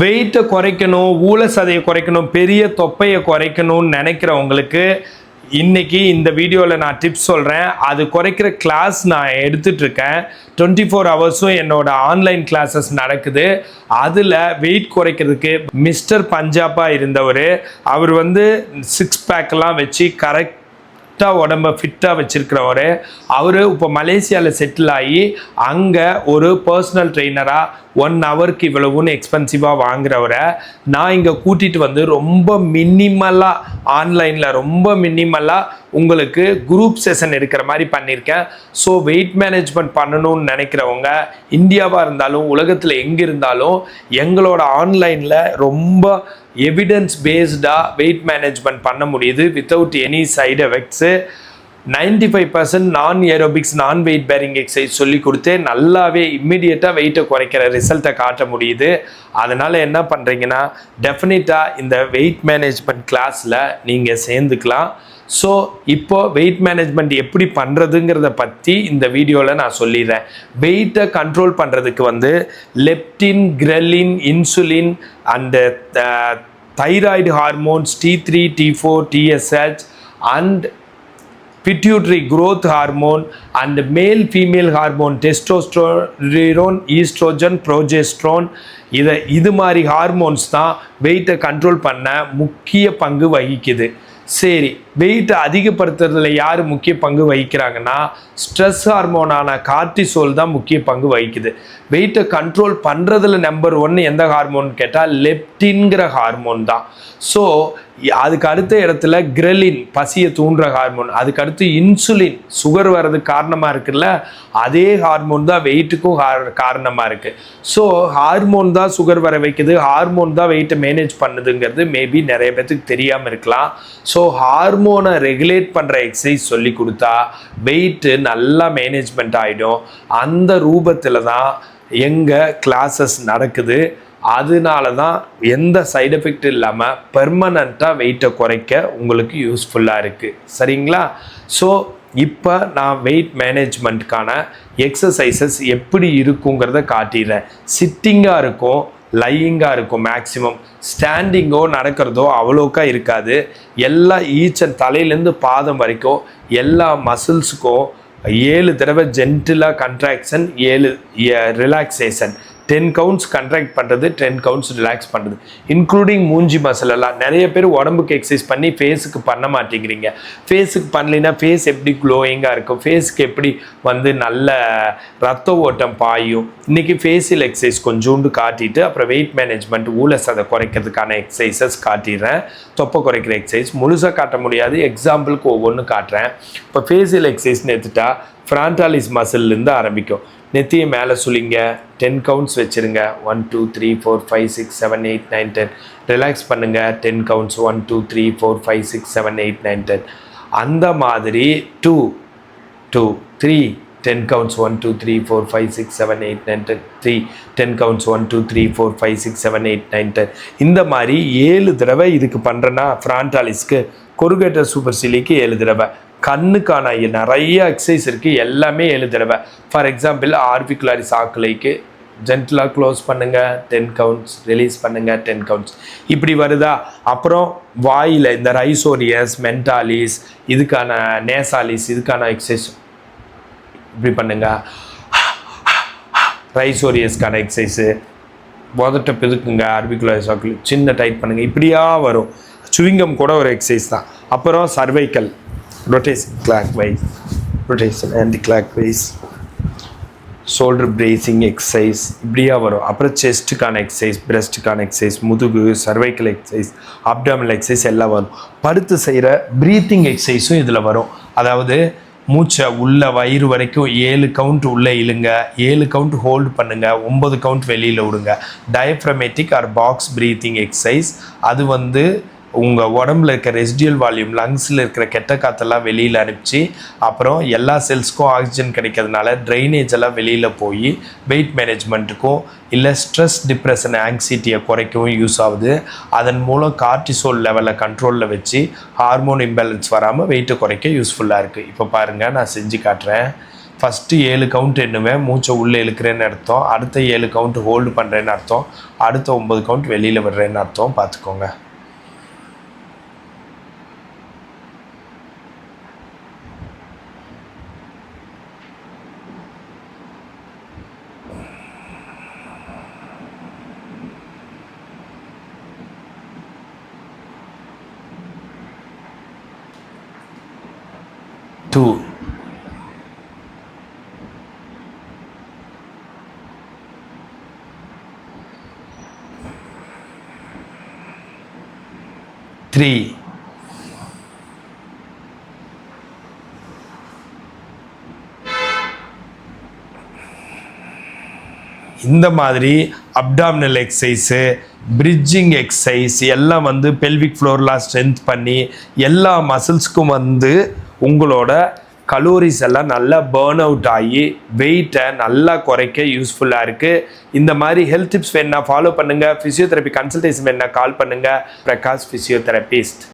வெயிட்டை குறைக்கணும், ஊழ சதையை குறைக்கணும், பெரிய தொப்பையை குறைக்கணும்னு நினைக்கிறவங்களுக்கு இன்னைக்கு இந்த வீடியோவில் நான் டிப்ஸ் சொல்கிறேன். அது குறைக்கிற கிளாஸ் நான் எடுத்துட்ருக்கேன். 24 ஹவர்ஸும் என்னோட ஆன்லைன் கிளாஸஸ் நடக்குது. அதில் வெயிட் குறைக்கிறதுக்கு மிஸ்டர் பஞ்சாபாக இருந்தவர், அவர் வந்து 6 பேக்கெல்லாம் வச்சு உடம்ப ஃபிட்டாக வச்சுருக்கிறவர். அவர் இப்போ மலேசியாவில் செட்டில் ஆகி அங்கே ஒரு பர்சனல் ட்ரெயினராக 1 ஹவருக்கு இவ்வளவுன்னு எக்ஸ்பென்சிவாக வாங்குறவரை நான் இங்கே கூட்டிகிட்டு வந்து ரொம்ப மினிமலாக ஆன்லைனில் ரொம்ப மினிமலாக உங்களுக்கு குரூப் செஷன் எடுக்கிற மாதிரி பண்ணியிருக்கேன். ஸோ வெயிட் மேனேஜ்மெண்ட் பண்ணணும்னு நினைக்கிறவங்க இந்தியாவாக இருந்தாலும் உலகத்தில் எங்கே இருந்தாலும் எங்களோட ஆன்லைனில் ரொம்ப எவிடன்ஸ் பேஸ்டாக வெயிட் மேனேஜ்மெண்ட் பண்ண முடியுது வித்தவுட் எனி சைடு எஃபெக்ட்ஸு. 95% நான் ஏரோபிக்ஸ் நான் வெயிட் பேரிங் எக்ஸசைஸ் சொல்லி கொடுத்து நல்லாவே இம்மிடியட்டாக வெயிட்டை குறைக்கிற ரிசல்ட்டை காட்ட முடியுது. அதனால் என்ன பண்ணுறீங்கன்னா டெஃபினட்டாக இந்த வெயிட் மேனேஜ்மெண்ட் கிளாஸில் நீங்கள் சேர்ந்துக்கலாம். ஸோ இப்போ வெயிட் மேனேஜ்மெண்ட் எப்படி பண்ணுறதுங்கிறத பற்றி இந்த வீடியோவில் நான் சொல்லிடுறேன். வெயிட்டை கண்ட்ரோல் பண்ணுறதுக்கு வந்து leptin, ghrelin, insulin and thyroid hormones T3, T4, TSH and pituitary growth hormone and male female hormone testosterone, estrogen, progesterone இது மாதிரி ஹார்மோன்ஸ் தான் வெயிட்டை கண்ட்ரோல் பண்ண முக்கிய பங்கு வகிக்குது. சரி, வெயிட்டை அதிகப்படுத்துறதுல யார் முக்கிய பங்கு வகிக்கிறாங்கன்னா ஸ்ட்ரெஸ் ஹார்மோனான கார்டிசோல் தான் முக்கிய பங்கு வகிக்குது. வெயிட்டை கண்ட்ரோல் பண்ணுறதுல நம்பர் 1 எந்த ஹார்மோன் கேட்டால் லெப்டின்கிற ஹார்மோன் தான். ஸோ அதுக்கு அடுத்த இடத்துல கிரெலின் பசியை தூண்டுற ஹார்மோன், அதுக்கு அடுத்து இன்சுலின் சுகர் வர்றதுக்கு காரணமாக இருக்குல்ல, அதே ஹார்மோன் தான் வெயிட்டுக்கும் காரணமாக இருக்குது. ஸோ ஹார்மோன் தான் சுகர் வர வைக்குது, ஹார்மோன் தான் வெயிட்டை மேனேஜ் பண்ணுதுங்கிறது மேபி நிறைய பேத்துக்கு தெரியாமல் இருக்கலாம். ஸோ ஹார்மோனை ரெகுலேட் பண்ணுற எக்ஸசைஸ் சொல்லி கொடுத்தா வெயிட்டு நல்லா மேனேஜ்மெண்ட் ஆகிடும். அந்த ரூபத்தில் தான் எங்கள் கிளாஸஸ் நடக்குது. அதனால தான் எந்த சைடு எஃபெக்ட் இல்லாமல் பெர்மனண்ட்டாக வெயிட்டை குறைக்க உங்களுக்கு யூஸ்ஃபுல்லாக இருக்குது. சரிங்களா? ஸோ இப்போ நான் வெயிட் மேனேஜ்மெண்ட்டுக்கான எக்ஸசைசஸ் எப்படி இருக்குங்கிறத காட்டிடுறேன். சிட்டிங்காக இருக்கும், லையிங்காக இருக்கும், மேக்ஸிமம் ஸ்டாண்டிங்கோ நடக்கிறதோ அவ்வளோக்கா இருக்காது. எல்லா தலையிலேருந்து பாதம் வரைக்கும் எல்லா மசில்ஸுக்கும் 7 தடவை ஜென்டிலாக கண்ட்ராக்ஷன், 7 ரிலாக்ஸேஷன், 10 கவுண்ட்ஸ் கண்ட்ராக்ட் பண்ணுறது, 10 கவுண்ட்ஸ் ரிலாக்ஸ் பண்ணுறது, இன்க்ளூடிங் மூஞ்சி மசில் எல்லாம். நிறைய பேர் உடம்புக்கு எக்ஸசைஸ் பண்ணி ஃபேஸுக்கு பண்ண மாட்டேங்கிறீங்க. ஃபேஸுக்கு பண்ணலைன்னா ஃபேஸ் எப்படி க்ளோயிங்காக இருக்கும், ஃபேஸுக்கு எப்படி வந்து நல்ல ரத்த ஓட்டம் பாயும். இன்றைக்கி ஃபேஷியல் எக்ஸசைஸ் கொஞ்சோண்டு காட்டிட்டு அப்புறம் வெயிட் மேனேஜ்மெண்ட் ஊழசதை குறைக்கிறதுக்கான எக்ஸசைசஸ் காட்டிடுறேன். தொப்பை குறைக்கிற எக்ஸசைஸ் முழுசாக காட்ட முடியாது, எக்ஸாம்பிளுக்கு ஒவ்வொன்று காட்டுறேன். இப்போ ஃபேஷியல் எக்ஸசைஸ்னு எடுத்துட்டா ஃப்ரான்டாலிஸ் மசில்லேருந்து ஆரம்பிக்கும். நெத்தியை மேலே சுழிங்க, 10 கவுண்ட்ஸ் வச்சுருங்க. 1 2 3 4 5 6 7 8 9 10. ரிலாக்ஸ் பண்ணுங்கள், 10 கவுண்ட்ஸ். 1 2 3 4 5 6 7 8 9 10. அந்த மாதிரி 2 2 3 10 கவுண்ட்ஸ். 1 2 3 4 5 6 7 8 9 10. 3 10 கவுண்ட்ஸ். 1 2 3 4 5 6 7 8 9 10. இந்த மாதிரி 7 தடவை இதுக்கு பண்ணுறேன்னா ஃப்ரான்டாலிஸ்க்கு, கொருகேட்டர் சூப்பர் சிலிக்கு 7 தடவை, கண்ணுக்கான நிறைய எக்ஸசைஸ் இருக்குது, எல்லாமே 7 தடவை. ஃபார் எக்ஸாம்பிள் ஆர்பிகுலாரிஸ் ஆக்குலைக்கு ஜென்டலாக க்ளோஸ் பண்ணுங்கள், 10 கவுண்ட்ஸ், ரிலீஸ் பண்ணுங்கள், 10 கவுண்ட்ஸ். இப்படி வருதா? அப்புறம் வாயில் இந்த ரைசோரியஸ், மென்டாலிஸ், இதுக்கான நேசாலிஸ், இதுக்கான எக்ஸசைஸ் இப்படி பண்ணுங்கள். ரைசோரியஸ்க்கான எக்ஸசைஸு உதட்ட பிதுக்குங்க, ஆர்பிகுலாரிஸ் ஆக்குலை சின்ன டைட் பண்ணுங்கள். இப்படியா வரும். சுவிங்கம் கூட ஒரு எக்ஸசைஸ் தான். அப்புறம் cervical rotation clockwise, rotation anti-clockwise, shoulder bracing exercise இப்படியா வரும். அப்புறம் செஸ்ட்டுக்கான எக்ஸசைஸ், பிரஸ்ட்டுக்கான எக்ஸசைஸ், முதுகு, சர்வைக்கல் எக்ஸசைஸ், அப்டாமினல் எக்ஸசைஸ் எல்லாம் வரும். படுத்து செய்கிற ப்ரீத்திங் எக்ஸசைஸும் இதில் வரும். அதாவது மூச்சை உள்ள வயிறு வரைக்கும் 7 கவுண்ட் உள்ளே இழுங்க, 7 கவுண்ட் ஹோல்டு பண்ணுங்கள், 9 கவுண்ட் வெளியில் விடுங்க. Diaphragmatic R box breathing exercise. அது வந்து உங்கள் உடம்புல இருக்க ரெசிடியல் வால்யூம், லங்ஸில் இருக்கிற கெட்ட காற்றெல்லாம் வெளியில் அனுப்பிச்சு அப்புறம் எல்லா செல்ஸ்க்கும் ஆக்சிஜன் கிடைக்கிறதுனால ட்ரைனேஜ் எல்லாம் வெளியில் போய் வெயிட் மேனேஜ்மெண்ட்டுக்கும் இல்லை ஸ்ட்ரெஸ், டிப்ரெஷன், ஆங்ஸைட்டியை குறைக்கவும் யூஸ் ஆகுது. அதன் மூலம் கார்டிசோல் லெவலை கண்ட்ரோலில் வச்சு ஹார்மோன் இம்பேலன்ஸ் வராமல் வெயிட்டை குறைக்க யூஸ்ஃபுல்லாக இருக்குது. இப்போ பாருங்கள், நான் செஞ்சு காட்டுறேன். ஃபஸ்ட்டு 7 கவுண்ட் எண்ணுவேன், மூச்சை உள்ளே இழுக்கிறேன்னு அர்த்தம். அடுத்த 7 கவுண்ட் ஹோல்டு பண்ணுறேன்னு அர்த்தம். அடுத்த 9 கவுண்ட் வெளியில் விடுறேன்னு அர்த்தம். பார்த்துக்கோங்க. Two, 3, இந்த மாதிரி அப்டாமினல் எக்ஸசைஸு, பிரிட்ஜிங் எக்ஸசைஸ் எல்லாம் வந்து பெல்விக் ஃப்ளோர்லாம் ஸ்ட்ரென்த் பண்ணி எல்லா மசில்ஸ்க்கும் வந்து உங்களோட கலோரிஸ் எல்லாம் நல்லா பேர்ன் அவுட் ஆகி வெயிட்டை நல்லா குறைக்க யூஸ்ஃபுல்லாக இருக்குது. இந்த மாதிரி ஹெல்த் டிப்ஸ் வேணா ஃபாலோ பண்ணுங்கள். ஃபிசியோதெரப்பி கன்சல்டேஷன் வேணா கால் பண்ணுங்கள். பிரகாஷ் ஃபிசியோதெரபிஸ்ட்.